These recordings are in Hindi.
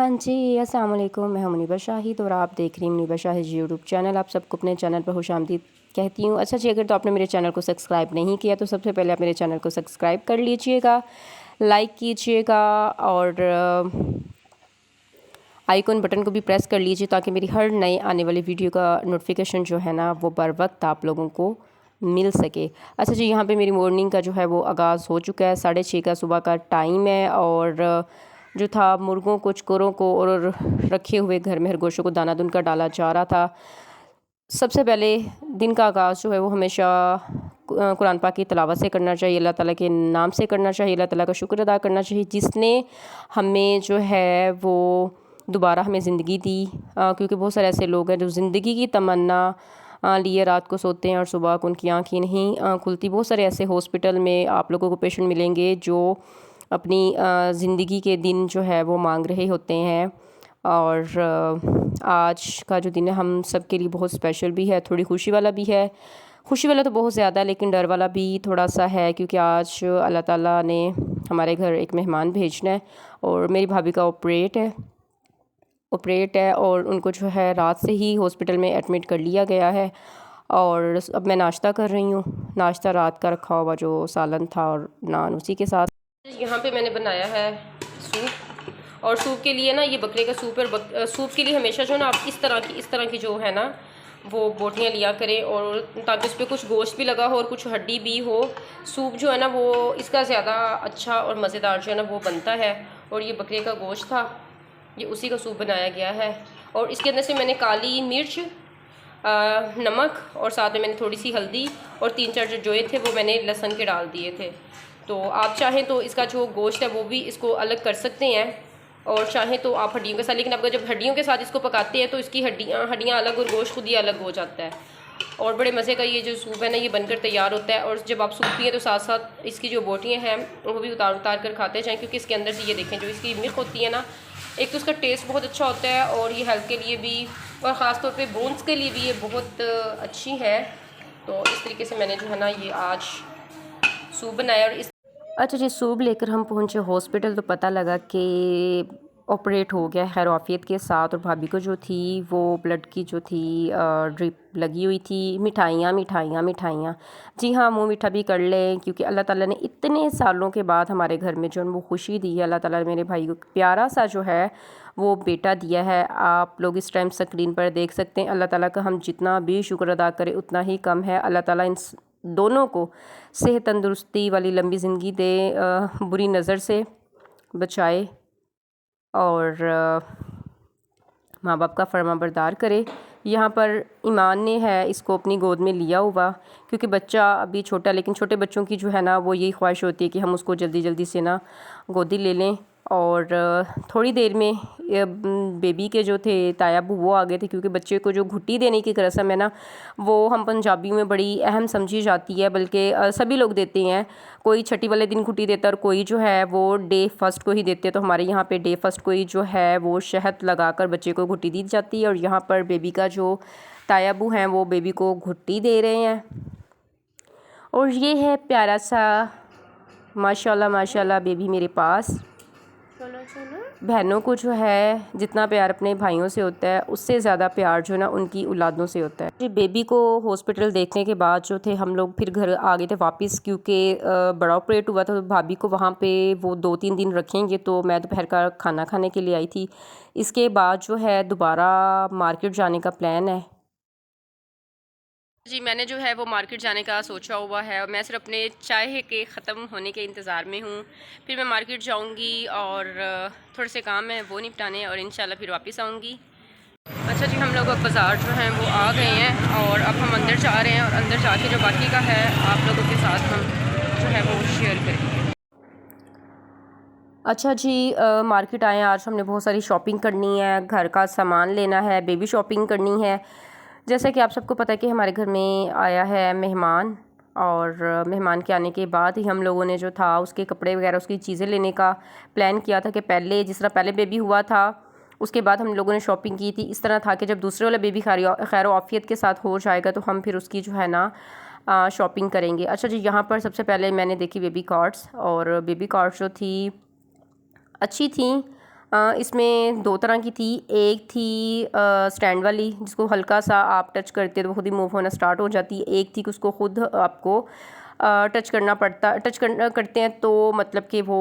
हाँ जी, अस्सलाम वालेकुम। मैं हूं मुनीबा शाहिद और आप देख रही हैं मुनीबा शाहिद यूट्यूब चैनल। आप सबको अपने चैनल पर खुशामदीद कहती हूँ। अच्छा जी, अगर तो आपने मेरे चैनल को सब्सक्राइब नहीं किया तो सबसे पहले आप मेरे चैनल को सब्सक्राइब कर लीजिएगा, लाइक कीजिएगा और आइकन बटन को भी प्रेस कर लीजिए ताकि मेरी हर नए आने वाली वीडियो का नोटिफिकेशन जो है ना वो बर वक्त आप लोगों को मिल सके। अच्छा जी, यहाँ पे मेरी मॉर्निंग का जो है वो आगाज़ हो चुका है। 6:30 का सुबह का टाइम है और जो था मुर्गों को, चकोरों को और रखे हुए घर में खरगोशों को दाना दुनका डाला जा रहा था। सबसे पहले दिन का आगाज़ जो है वो हमेशा कुरान पाक की तिलावत से करना चाहिए, अल्लाह ताला के नाम से करना चाहिए, अल्लाह ताला का शुक्र अदा करना चाहिए जिसने हमें जो है वो दोबारा हमें ज़िंदगी दी। क्योंकि बहुत सारे ऐसे लोग हैं जो ज़िंदगी की तमन्ना लिए रात को सोते हैं और सुबह को उनकी आँखें नहीं खुलती। बहुत सारे ऐसे हॉस्पिटल में आप लोगों को पेशेंट मिलेंगे जो अपनी ज़िंदगी के दिन जो है वो मांग रहे होते हैं। और आज का जो दिन है हम सब के लिए बहुत स्पेशल भी है, थोड़ी खुशी वाला भी है। खुशी वाला तो बहुत ज़्यादा है लेकिन डर वाला भी थोड़ा सा है क्योंकि आज अल्लाह ताला ने हमारे घर एक मेहमान भेजना है और मेरी भाभी का ऑपरेट है और उनको जो है रात से ही हॉस्पिटल में एडमिट कर लिया गया है। और अब मैं नाश्ता कर रही हूँ। नाश्ता रात का रखा हुआ जो सालन था और नान उसी के साथ। यहाँ पे मैंने बनाया है सूप और सूप के लिए ना ये बकरे का सूप है और सूप के लिए हमेशा जो ना आप इस तरह की जो है ना वो बोटियाँ लिया करें और ताकि उस पर कुछ गोश्त भी लगा हो और कुछ हड्डी भी हो। सूप जो है ना वो इसका ज़्यादा अच्छा और मज़ेदार जो है ना वो बनता है। और ये बकरे का गोश्त था, ये उसी का सूप बनाया गया है। और इसके अंदर से मैंने काली मिर्च, नमक और साथ में मैंने थोड़ी सी हल्दी और 3-4 जो जोए थे वो मैंने लहसुन के डाल दिए थे। तो आप चाहें तो इसका जो गोश्त है वो भी इसको अलग कर सकते हैं और चाहें तो आप हड्डियों के साथ, लेकिन आप जब हड्डियों के साथ इसको पकाते हैं तो इसकी हड्डियाँ अलग और गोश्त खुद ही अलग हो जाता है। और बड़े मज़े का ये जो सूप है ना ये बनकर तैयार होता है। और जब आप सूप पिए तो साथ साथ इसकी जो बोटियाँ हैं वो भी उतार कर खाते जाएँ क्योंकि इसके अंदर से ये देखें जो इसकी मिल्क होती है ना, एक तो उसका टेस्ट बहुत अच्छा होता है और ये हेल्थ के लिए भी और ख़ास तौर पे बोन्स के लिए भी ये बहुत अच्छी है। तो इस तरीके से मैंने जो है ना ये आज सूप बनाया। और इस अच्छा जी, सूप लेकर हम पहुंचे हॉस्पिटल तो पता लगा कि ऑपरेट हो गया खैर आफियत के साथ। और भाभी को जो थी वो ब्लड की जो थी ड्रिप लगी हुई थी। मिठाइयाँ जी हाँ, मुँह मीठा भी कर लें क्योंकि अल्लाह ताला ने इतने सालों के बाद हमारे घर में जो वो खुशी दी है। अल्लाह ताला ने मेरे भाई को प्यारा सा जो है वो बेटा दिया है। आप लोग इस टाइम स्क्रीन पर देख सकते हैं। अल्लाह ताला का हम जितना भी शुक्र अदा करें उतना ही कम है। अल्लाह ताला इन दोनों को सेहत तंदुरुस्ती वाली लंबी ज़िंदगी दे, बुरी नज़र से बचाए और माँ बाप का फर्माबरदार करे। यहाँ पर ईमान ने है इसको अपनी गोद में लिया हुआ क्योंकि बच्चा अभी छोटा, लेकिन छोटे बच्चों की जो है ना वो यही ख्वाहिश होती है कि हम उसको जल्दी जल्दी से ना गोदी ले लें। और थोड़ी देर में बेबी के जो थे तायाबू वो आ गए थे क्योंकि बच्चे को जो घुट्टी देने की रस्म है ना वो हम पंजाबी में बड़ी अहम समझी जाती है, बल्कि सभी लोग देते हैं। कोई छठी वाले दिन घुट्टी देता है और कोई जो है वो डे फर्स्ट को ही देते हैं। तो हमारे यहाँ पे डे फर्स्ट को ही जो है वो शहद लगाकर बच्चे को घुट्टी दी जाती है। और यहाँ पर बेबी का जो तायाबू हैं वो बेबी को घुट्टी दे रहे हैं। और ये है प्यारा सा माशाल्लाह माशाल्लाह बेबी मेरे पास। बहनों को जो है जितना प्यार अपने भाइयों से होता है उससे ज़्यादा प्यार जो है ना उनकी औलादों से होता है। बेबी को हॉस्पिटल देखने के बाद जो थे हम लोग फिर घर आ गए थे वापस क्योंकि बड़ा ऑपरेट हुआ था। तो भाभी को वहाँ पे वो 2-3 दिन रखेंगे तो मैं दोपहर का खाना खाने के लिए आई थी। इसके बाद जो है दोबारा मार्केट जाने का प्लान है। जी, मैंने जो है वो मार्केट जाने का सोचा हुआ है और मैं सिर्फ अपने चाय के ख़त्म होने के इंतज़ार में हूँ। फिर मैं मार्केट जाऊँगी और थोड़े से काम है वो निपटाने और इंशाल्लाह फिर वापस आऊँगी। अच्छा जी, हम लोग अब बाज़ार जो हैं वो आ गए हैं और अब हम अंदर जा रहे हैं और अंदर जाके जो बाकी का है आप लोगों के साथ हम जो है वो शेयर करेंगे। अच्छा जी, मार्केट आए हैं। आज हमने बहुत सारी शॉपिंग करनी है, घर का सामान लेना है, बेबी शॉपिंग करनी है। जैसा कि आप सबको पता है कि हमारे घर में आया है मेहमान और मेहमान के आने के बाद ही हम लोगों ने जो था उसके कपड़े वगैरह उसकी चीज़ें लेने का प्लान किया था कि पहले जिस तरह पहले बेबी हुआ था उसके बाद हम लोगों ने शॉपिंग की थी। इस तरह था कि जब दूसरे वाला बेबी खैर आफियत के साथ हो जाएगा तो हम फिर उसकी जो है ना शॉपिंग करेंगे। अच्छा जी, यहाँ पर सबसे पहले मैंने देखी बेबी कार्ड्स और बेबी कार्ड्स जो थी अच्छी थी, इसमें दो तरह की थी। एक थी स्टैंड वाली, जिसको हल्का सा आप टच करते तो खुद ही मूव होना स्टार्ट हो जाती है। एक थी कि उसको खुद आपको टच करते हैं तो मतलब कि वो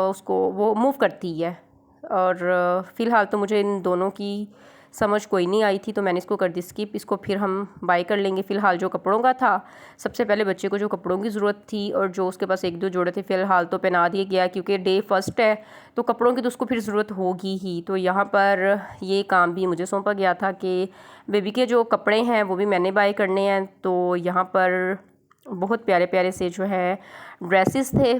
उसको वो मूव करती है। और फ़िलहाल तो मुझे इन दोनों की समझ कोई नहीं आई थी, तो मैंने इसको कर दी स्किप। इसको फिर हम बाय कर लेंगे। फ़िलहाल जो कपड़ों का था, सबसे पहले बच्चे को जो कपड़ों की ज़रूरत थी और जो उसके पास एक दो जोड़े थे, फ़िलहाल तो पहना दिया गया, क्योंकि डे फर्स्ट है तो कपड़ों की तो उसको फिर ज़रूरत होगी ही। तो यहाँ पर ये काम भी मुझे सौंपा गया था कि बेबी के जो कपड़े हैं वो भी मैंने बाय करने हैं। तो यहाँ पर बहुत प्यारे प्यारे से जो है ड्रेसेस थे,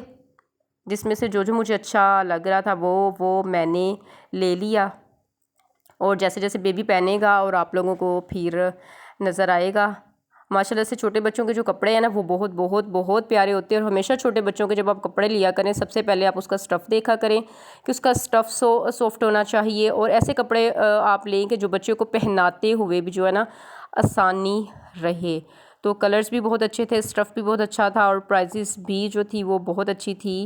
जिसमें से जो जो मुझे अच्छा लग रहा था वो मैंने ले लिया। और जैसे जैसे बेबी पहनेगा और आप लोगों को फिर नज़र आएगा। माशाल्लाह से छोटे बच्चों के जो कपड़े हैं ना, वो बहुत बहुत बहुत प्यारे होते हैं। और हमेशा छोटे बच्चों के जब आप कपड़े लिया करें, सबसे पहले आप उसका स्टफ़ देखा करें कि उसका स्टफ़ सॉफ्ट होना चाहिए। और ऐसे कपड़े आप लें कि जो बच्चे को पहनाते हुए भी जो है ना आसानी रहे। तो कलर्स भी बहुत अच्छे थे, स्टफ़ भी बहुत अच्छा था, और प्राइसेस भी जो थी वो बहुत अच्छी थी।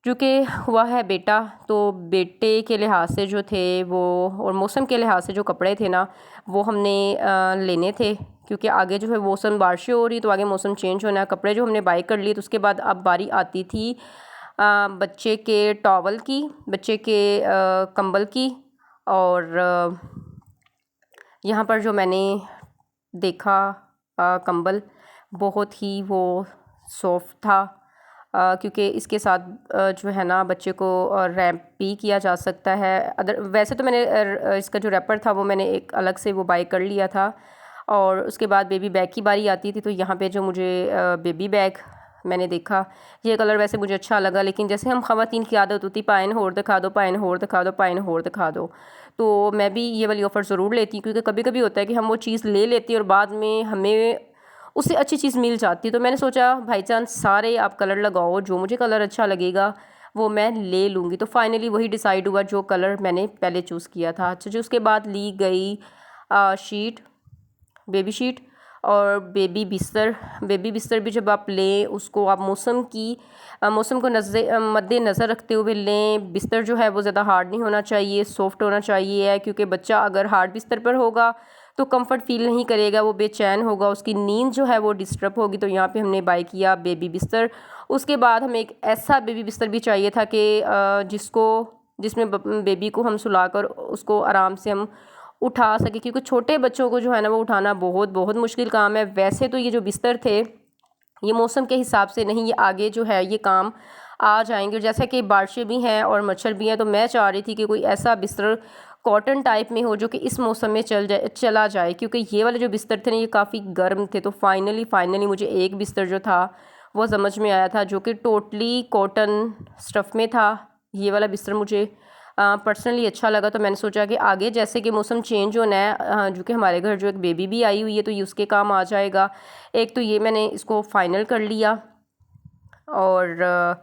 क्योंकि हुआ है बेटा, तो बेटे के लिहाज से जो थे वो, और मौसम के लिहाज से जो कपड़े थे ना, वो हमने लेने थे। क्योंकि आगे जो है मौसम बारिशें हो रही, तो आगे मौसम चेंज होना है। कपड़े जो हमने बाय कर लिए, तो उसके बाद अब बारी आती थी बच्चे के टॉवल की, बच्चे के कंबल की। और यहाँ पर जो मैंने देखा कंबल, बहुत ही वो सॉफ्ट था, क्योंकि इसके साथ जो है ना बच्चे को रैप भी किया जा सकता है। वैसे तो मैंने इसका जो रैपर था वो मैंने एक अलग से वो बाय कर लिया था। और उसके बाद बेबी बैग की बारी आती थी, तो यहाँ पे जो मुझे बेबी बैग मैंने देखा, ये कलर वैसे मुझे अच्छा लगा, लेकिन जैसे हम ख़वातीन की आदत होती, पाइन होर दिखा दो, पाइन होर दिखा दो, पाइन होर दिखा दो। तो मैं भी ये वाली ऑफ़र ज़रूर लेती हूँ, क्योंकि कभी कभी होता है कि हम वो चीज़ ले लेती हैं और बाद में हमें उससे अच्छी चीज़ मिल जाती है। तो मैंने सोचा भाईजान सारे आप कलर लगाओ, जो मुझे कलर अच्छा लगेगा वो मैं ले लूँगी। तो फाइनली वही डिसाइड हुआ जो कलर मैंने पहले चूज़ किया था। अच्छा, जो उसके बाद ली गई शीट, बेबी शीट और बेबी बिस्तर भी जब आप लें, उसको आप मौसम को मद्देनज़र रखते हुए लें। बिस्तर जो है वो ज़्यादा हार्ड नहीं होना चाहिए, सॉफ्ट होना चाहिए, क्योंकि बच्चा अगर हार्ड बिस्तर पर होगा तो कंफर्ट फील नहीं करेगा, वो बेचैन होगा, उसकी नींद जो है वो डिस्टर्ब होगी। तो यहाँ पे हमने बाय किया बेबी बिस्तर। उसके बाद हमें एक ऐसा बेबी बिस्तर भी चाहिए था कि जिसमें बेबी को हम सुलाकर उसको आराम से हम उठा सके, क्योंकि छोटे बच्चों को जो है ना वो उठाना बहुत बहुत मुश्किल काम है। वैसे तो ये जो बिस्तर थे ये मौसम के हिसाब से नहीं, ये आगे जो है ये काम आ जाएंगे। और जैसा कि बारिशें भी हैं और मच्छर भी हैं, तो मैं चाह रही थी कि कोई ऐसा बिस्तर कॉटन टाइप में हो जो कि इस मौसम में चला जाए, क्योंकि ये वाले जो बिस्तर थे ना ये काफ़ी गर्म थे। तो फाइनली मुझे एक बिस्तर जो था वो समझ में आया था, जो कि टोटली कॉटन स्टफ़ में था। ये वाला बिस्तर मुझे पर्सनली अच्छा लगा। तो मैंने सोचा कि आगे जैसे कि मौसम चेंज होना है, जो कि हमारे घर जो एक बेबी भी आई हुई है, तो ये उसके काम आ जाएगा। एक तो ये मैंने इसको फ़ाइनल कर लिया। और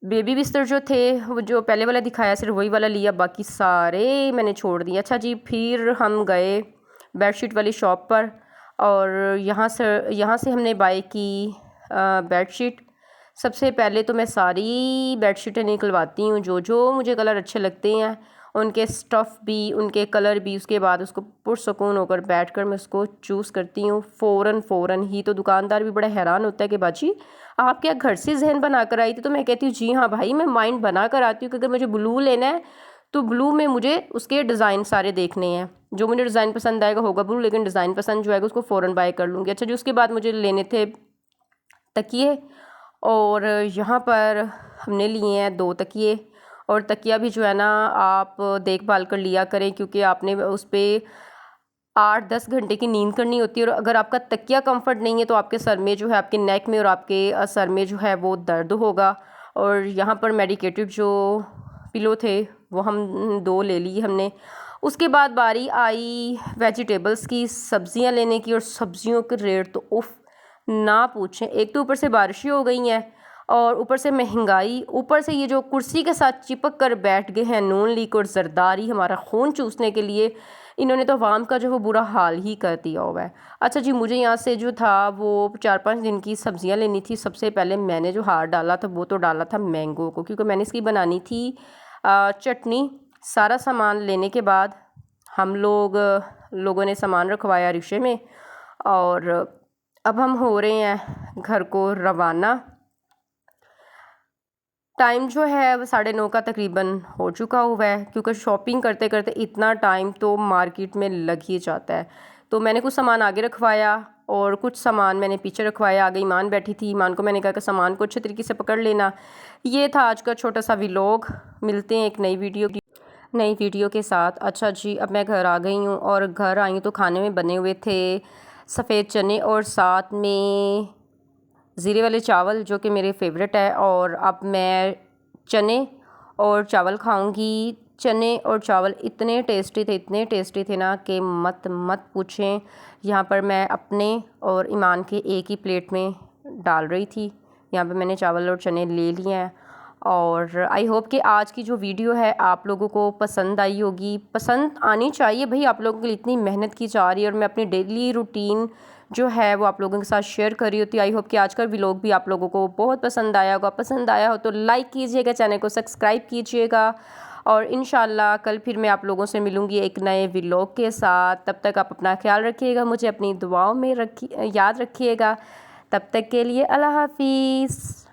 बेबी बिस्तर जो थे वो जो पहले वाला दिखाया सिर्फ वही वाला लिया, बाकी सारे मैंने छोड़ दिए। अच्छा जी, फिर हम गए बेडशीट वाली शॉप पर, और यहाँ से हमने बाय की बेडशीट। सबसे पहले तो मैं सारी बेडशीटें निकलवाती हूँ, जो जो मुझे कलर अच्छे लगते हैं, उनके स्टफ़ भी, उनके कलर भी। उसके बाद उसको पुरसकून होकर बैठकर मैं उसको चूज़ करती हूँ फ़ौरन ही। तो दुकानदार भी बड़ा हैरान होता है कि बाजी आप क्या घर से जहन बना कर आई थी? तो मैं कहती हूँ जी हाँ भाई, मैं माइंड बना कर आती हूँ कि अगर मुझे ब्लू लेना है तो ब्लू में मुझे उसके डिज़ाइन सारे देखने हैं, जो मुझे डिज़ाइन पसंद आएगा होगा ब्लू, लेकिन डिज़ाइन पसंद जो आएगा उसको फ़ौरन बाय कर लूँगी। अच्छा जी, उसके बाद मुझे लेने थे तकिए, और यहाँ पर हमने लिए हैं 2 तकिए। और तकिया भी जो है ना आप देखभाल कर लिया करें, क्योंकि आपने उस पर 8-10 घंटे की नींद करनी होती है। और अगर आपका तकिया कंफर्ट नहीं है तो आपके सर में जो है, आपके नेक में और आपके सर में जो है वो दर्द होगा। और यहाँ पर मेडिकेटेड जो पिलो थे वो हम 2 ले लिए हमने। उसके बाद बारी आई वेजिटेबल्स की, सब्ज़ियाँ लेने की। और सब्ज़ियों के रेट तो उफ़ ना पूछें। एक तो ऊपर से बारिशें हो गई हैं, और ऊपर से महंगाई, ऊपर से ये जो कुर्सी के साथ चिपक कर बैठ गए हैं नून लीग और ज़रदारी हमारा खून चूसने के लिए, इन्होंने तो अवाम का जो वो बुरा हाल ही कर दिया हुआ है। अच्छा जी, मुझे यहाँ से जो था वो 4-5 दिन की सब्ज़ियाँ लेनी थी। सबसे पहले मैंने जो हाथ डाला था वो तो डाला था मैंगो को, क्योंकि मैंने इसकी बनानी थी चटनी। सारा सामान लेने के बाद हम लोगों ने सामान रखवाया रिक्शे में और अब हम हो रहे हैं घर को रवाना। टाइम जो है वो 9:30 का तकरीबन हो चुका हुआ है, क्योंकि शॉपिंग करते करते इतना टाइम तो मार्केट में लग ही जाता है। तो मैंने कुछ सामान आगे रखवाया और कुछ सामान मैंने पीछे रखवाया। आगे ईमान बैठी थी, ईमान को मैंने कहा कि सामान को अच्छे तरीके से पकड़ लेना। ये था आज का छोटा सा व्लॉग। मिलते हैं एक नई वीडियो के साथ। अच्छा जी, अब मैं घर आ गई हूँ और घर आई हूँ तो खाने में बने हुए थे सफ़ेद चने और साथ में ज़ीरे वाले चावल, जो कि मेरे फेवरेट है। और अब मैं चने और चावल खाऊंगी। चने और चावल इतने टेस्टी थे ना कि मत पूछें। यहाँ पर मैं अपने और ईमान के एक ही प्लेट में डाल रही थी। यहाँ पे मैंने चावल और चने ले लिए हैं और आई होप कि आज की जो वीडियो है आप लोगों को पसंद आई होगी। पसंद आनी चाहिए भाई, आप लोगों के लिए इतनी मेहनत की जा रही है और मैं अपनी डेली रूटीन जो है वो आप लोगों के साथ शेयर कर रही होती है। आई होप कि आज का व्लॉग भी आप लोगों को बहुत पसंद आया होगा। पसंद आया हो तो लाइक कीजिएगा, चैनल को सब्सक्राइब कीजिएगा और इंशाल्लाह कल फिर मैं आप लोगों से मिलूँगी एक नए व्लॉग के साथ। तब तक आप अपना ख्याल रखिएगा, मुझे अपनी दुआओं में याद रखिएगा। तब तक के लिए अल्लाह हाफिज़।